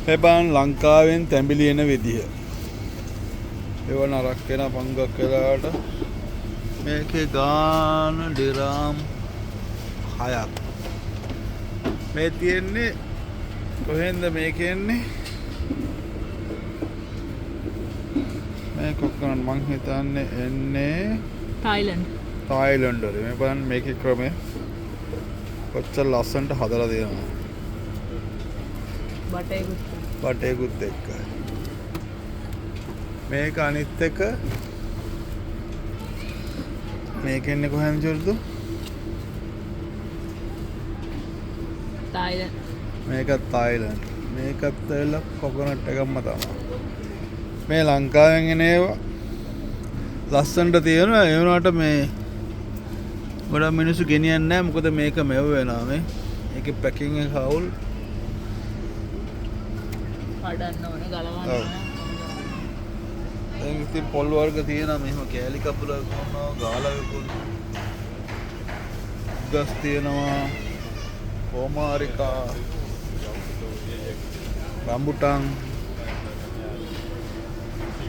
මේ බලන්න ලංකාවෙන් තැඹිලි එන විදිය. ඒව නරක් වෙන පංගක් වෙලාට මේකේ ගාන ඩිරාම් 6ක්. මේ තියෙන්නේ කොහෙන්ද මේක එන්නේ? මේ කොක්කන මං හිතන්නේ එන්නේ තායිලන්ඩ් වල. මේ බලන්න මේකේ ක්‍රමය කොච්චර ලස්සනට හදලා තියෙනවා. බටේකුත් එක්ක. මේක අනිත් එක මේක එන්නේ කොහෙන්ද චුරුදු? මේකත් තායිලන්ඩ්. මේකත් ඇවිල්ලා කොකනට් එකක්ම තමයි. මේ ලංකාවෙන් එන ඒවා ලස්සනට තියෙනවා. ඒ වුණාට මේ ගොඩක් මිනිස්සු ගෙනියන්නේ නැහැ. මොකද මේක මෙව වෙනවා මේ. ඒකේ පැකින් එක අවුල්. කඩන්න ඕනේ ගලවන්න ඕනේ. දැන් ඉතින් පොල් වර්ග තියෙනවා. මෙහෙම කෑලි කපුල කරනවා, ගාලා විකුණනවා. ගස් තියෙනවා. කොමාරිකා, රම්බුටන්.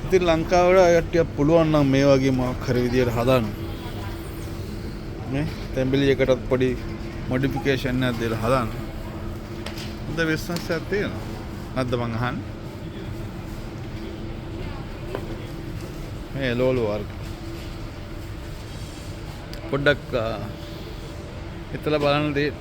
ඉතින් ලංකාවට අයට්ටියක් පුළුවන් නම් මේ වගේ මොකක් හරි විදියට හදන්න. නේ තැඹිලි එකටත් පොඩි මොඩිෆිකේෂන් එකක් දීලා හදන්න. හොඳ බිස්නස් එකක් තියෙනවා. නැද්ද මං අහන්නේ? මේ ලෝලු වර්ග. පොඩ්ඩක් හිතලා බලන්න දෙන්න.